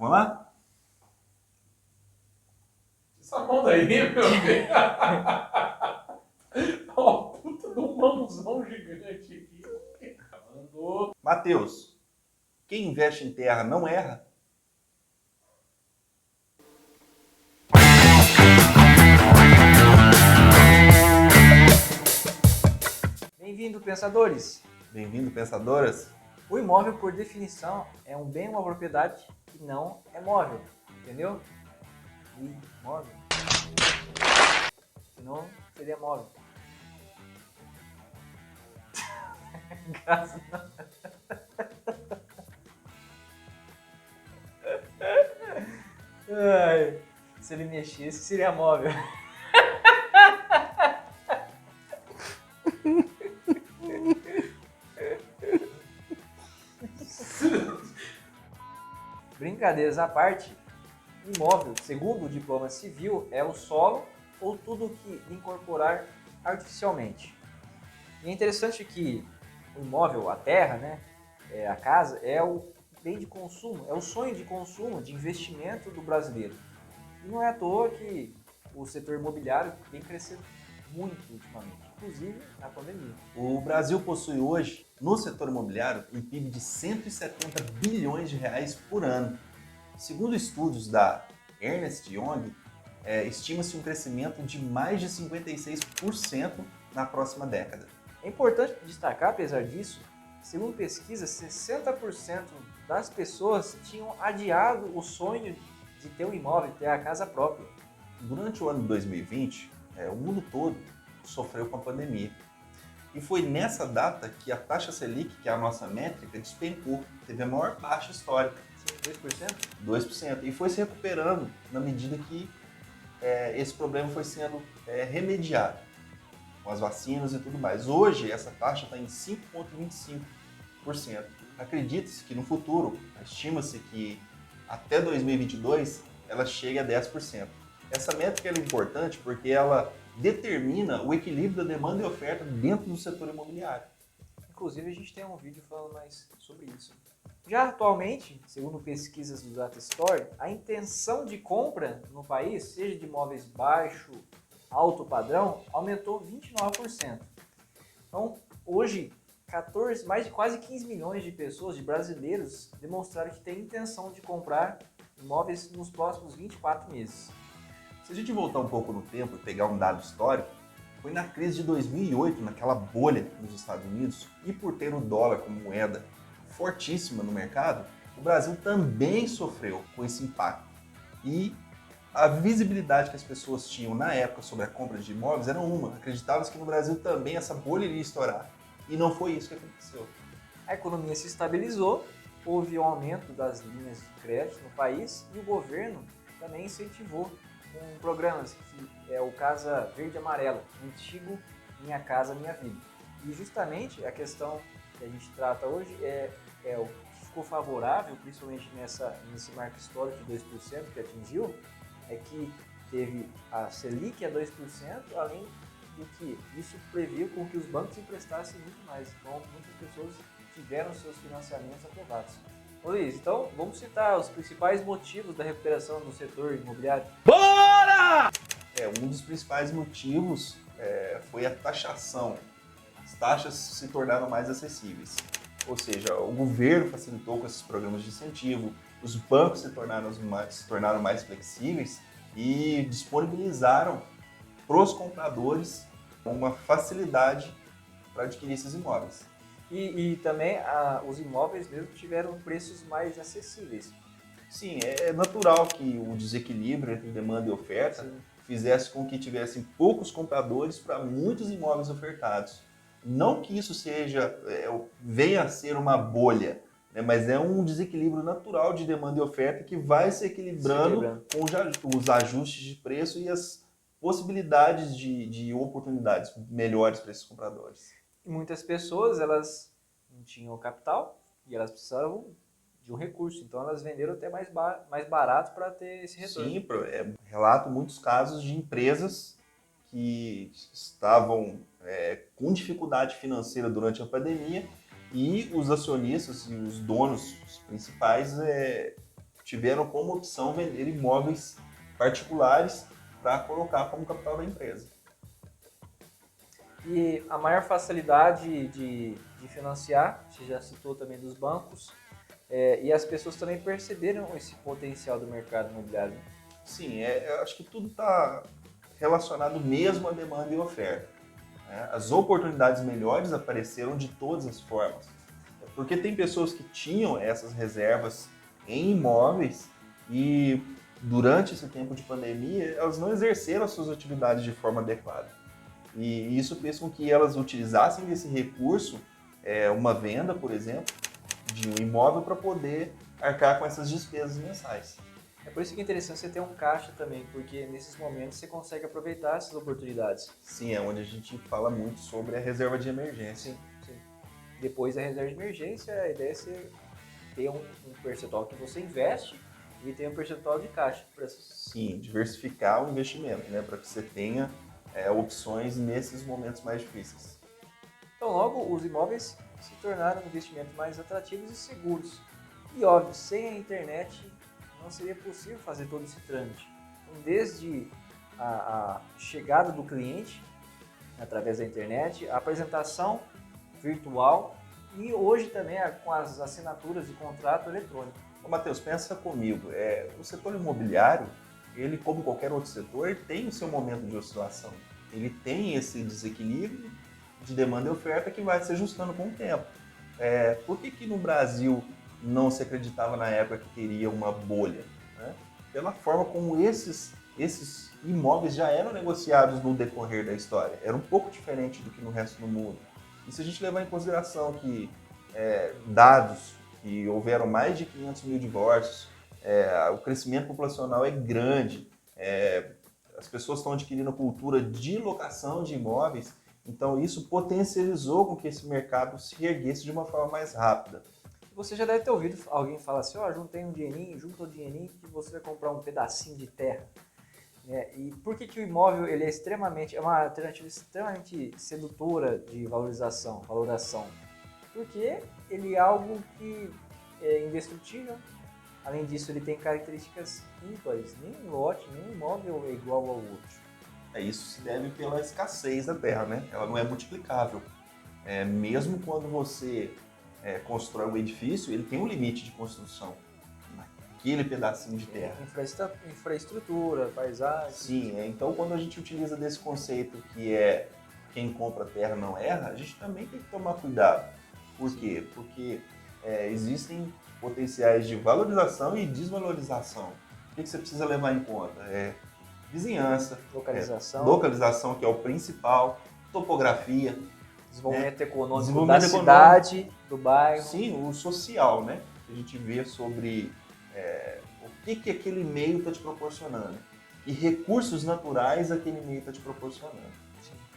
Vamos lá? Essa mão daí, meu Deus. Ó, puta de um mãozão gigante aqui. Mandou. Mateus, quem investe em terra não erra? Bem-vindo, pensadores! Bem-vindo, pensadoras. O imóvel, por definição, é um bem, uma propriedade que não é móvel, entendeu? Imóvel. Senão seria móvel. Graças a- Ai, se ele mexesse, seria móvel. Brincadeiras à parte, imóvel, segundo o diploma civil, é o solo ou tudo que incorporar artificialmente. E é interessante que o imóvel, a terra, né, a casa, é o bem de consumo, é o sonho de consumo, de investimento do brasileiro. E não é à toa que o setor imobiliário vem crescendo muito ultimamente, inclusive na pandemia. O Brasil possui hoje, no setor imobiliário, um PIB de 170 bilhões de reais por ano. Segundo estudos da Ernst Young, estima-se um crescimento de mais de 56% na próxima década. É importante destacar, apesar disso, segundo pesquisas, 60% das pessoas tinham adiado o sonho de ter um imóvel, ter a casa própria. Durante o ano de 2020, o mundo todo sofreu com a pandemia. E foi nessa data que a taxa Selic, que é a nossa métrica, despencou. Teve a maior baixa histórica, 2%? 2%. E foi se recuperando na medida que esse problema foi sendo remediado com as vacinas e tudo mais. Hoje, essa taxa está em 5,25%. Acredita-se que no futuro, estima-se que até 2022, ela chegue a 10%. Essa métrica é importante porque ela determina o equilíbrio da demanda e oferta dentro do setor imobiliário. Inclusive, a gente tem um vídeo falando mais sobre isso. Já atualmente, segundo pesquisas do Data Store, a intenção de compra no país, seja de imóveis baixo, alto padrão, aumentou 29%. Então, hoje, mais de quase 15 milhões de pessoas, de brasileiros, demonstraram que têm intenção de comprar imóveis nos próximos 24 meses. Se a gente voltar um pouco no tempo e pegar um dado histórico, foi na crise de 2008, naquela bolha nos Estados Unidos, e por ter o dólar como moeda fortíssima no mercado, o Brasil também sofreu com esse impacto. E a visibilidade que as pessoas tinham na época sobre a compra de imóveis era uma. Acreditava-se que no Brasil também essa bolha iria estourar. E não foi isso que aconteceu. A economia se estabilizou, houve um aumento das linhas de crédito no país e o governo também incentivou com programas que é o Casa Verde e Amarelo, antigo Minha Casa Minha Vida. E justamente a questão que a gente trata hoje é o que ficou favorável, principalmente nesse marco histórico de 2% que atingiu, é que teve a Selic a 2%, além do que isso previu com que os bancos emprestassem muito mais. Então, muitas pessoas tiveram seus financiamentos aprovados. Ô Luiz, então vamos citar os principais motivos da recuperação do setor imobiliário. Um dos principais motivos foi a taxação. As taxas se tornaram mais acessíveis. Ou seja, o governo facilitou com esses programas de incentivo, os bancos se tornaram mais flexíveis e disponibilizaram para os compradores uma facilidade para adquirir esses imóveis. E também os imóveis mesmo tiveram preços mais acessíveis. Sim, é natural que o desequilíbrio entre demanda e oferta fizesse com que tivessem poucos compradores para muitos imóveis ofertados. Não que isso venha a ser uma bolha, né, mas é um desequilíbrio natural de demanda e oferta que vai se equilibrando com os ajustes de preço e as possibilidades de oportunidades melhores para esses compradores. E muitas pessoas, elas não tinham capital e elas precisavam de um recurso, então elas venderam até mais barato para ter esse retorno. Sim, relato muitos casos de empresas que estavam com dificuldade financeira durante a pandemia e os acionistas e os donos principais tiveram como opção vender imóveis particulares para colocar como capital da empresa. E a maior facilidade de financiar, você já citou também dos bancos, e as pessoas também perceberam esse potencial do mercado imobiliário. Sim, eu acho que tudo está relacionado mesmo à demanda e oferta. Né? As oportunidades melhores apareceram de todas as formas. Porque tem pessoas que tinham essas reservas em imóveis e durante esse tempo de pandemia elas não exerceram as suas atividades de forma adequada. E isso fez com que elas utilizassem desse recurso, uma venda, por exemplo, de um imóvel para poder arcar com essas despesas mensais. É por isso que é interessante você ter um caixa também, porque nesses momentos você consegue aproveitar essas oportunidades. Sim, é onde a gente fala muito sobre a reserva de emergência. Sim. Depois da reserva de emergência, a ideia é você ter um percentual que você investe e ter um percentual de caixa. Sim, diversificar o investimento, né, para que você tenha opções nesses momentos mais difíceis. Então, logo, os imóveis se tornaram investimentos mais atrativos e seguros. E, óbvio, sem a internet não seria possível fazer todo esse trâmite. Então, desde a chegada do cliente, através da internet, a apresentação virtual e hoje também com as assinaturas de contrato eletrônico. Ô, Matheus, pensa comigo, o setor imobiliário, ele, como qualquer outro setor, tem o seu momento de oscilação. Ele tem esse desequilíbrio de demanda e oferta que vai se ajustando com o tempo. Por que no Brasil não se acreditava na época que teria uma bolha? Né? Pela forma como esses imóveis já eram negociados no decorrer da história. Era um pouco diferente do que no resto do mundo. E se a gente levar em consideração que dados que houveram mais de 500 mil divórcios, o crescimento populacional é grande, as pessoas estão adquirindo cultura de locação de imóveis, então isso potencializou com que esse mercado se erguesse de uma forma mais rápida. Você já deve ter ouvido alguém falar assim, juntei um dinheirinho, junta o dinheirinho que você vai comprar um pedacinho de terra. E por que o imóvel ele é uma alternativa extremamente sedutora de valoração? Porque ele é algo que é indestrutível. Além disso, ele tem características ímpares. Nenhum lote, nenhum imóvel é igual ao outro. Isso se deve pela escassez da terra, né? Ela não é multiplicável. Mesmo quando você constrói um edifício, ele tem um limite de construção. Aquele pedacinho de terra. Infraestrutura, paisagem. Sim, então quando a gente utiliza desse conceito que quem compra terra não erra, a gente também tem que tomar cuidado. Por quê? Porque existem potenciais de valorização e desvalorização. O que você precisa levar em conta? Vizinhança, localização, que é o principal, topografia, desenvolvimento econômico da cidade, do bairro. Sim, o social, né? A gente vê sobre o que aquele meio está te proporcionando e recursos naturais aquele meio está te proporcionando.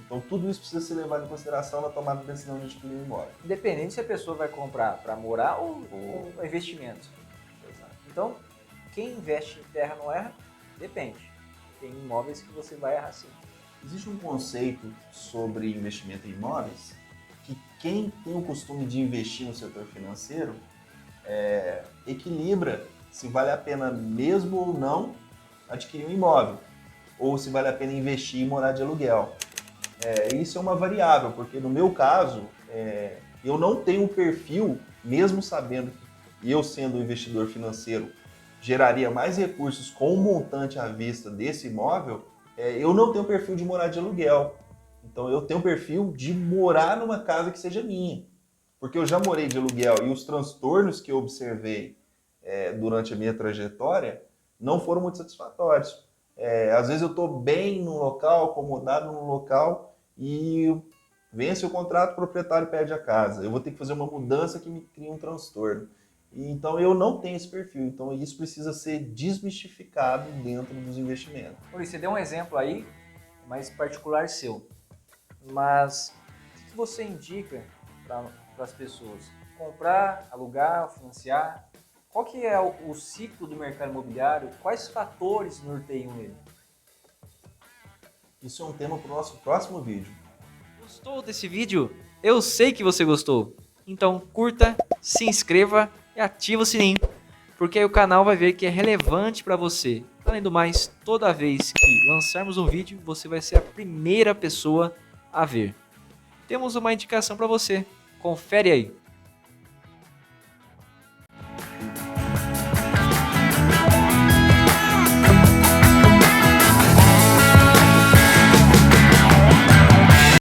Então tudo isso precisa ser levado em consideração na tomada de decisão de adquirir um imóvel. Independente se a pessoa vai comprar para morar ou investimento. Exato. Então, quem investe em terra não erra? Depende. Tem imóveis que você vai errar sim. Existe um conceito sobre investimento em imóveis que quem tem o costume de investir no setor financeiro equilibra se vale a pena mesmo ou não adquirir um imóvel, ou se vale a pena investir e morar de aluguel. Isso é uma variável, porque no meu caso, eu não tenho um perfil, mesmo sabendo que eu sendo um investidor financeiro geraria mais recursos com o montante à vista desse imóvel, eu não tenho perfil de morar de aluguel. Então eu tenho perfil de morar numa casa que seja minha. Porque eu já morei de aluguel e os transtornos que eu observei durante a minha trajetória não foram muito satisfatórios. Às vezes eu estou bem num local, acomodado num local e vence o contrato, o proprietário perde a casa. Eu vou ter que fazer uma mudança que me cria um transtorno. Então eu não tenho esse perfil. Então isso precisa ser desmistificado dentro dos investimentos. Você deu um exemplo aí, mais particular seu. Mas o que você indica para as pessoas? Comprar, alugar, financiar? Qual que é o ciclo do mercado imobiliário? Quais fatores norteiam ele? Isso é um tema para o nosso próximo vídeo. Gostou desse vídeo? Eu sei que você gostou. Então curta, se inscreva e ativa o sininho. porque aí o canal vai ver que é relevante para você. Além do mais, toda vez que lançarmos um vídeo, você vai ser a primeira pessoa a ver. Temos uma indicação para você, confere aí.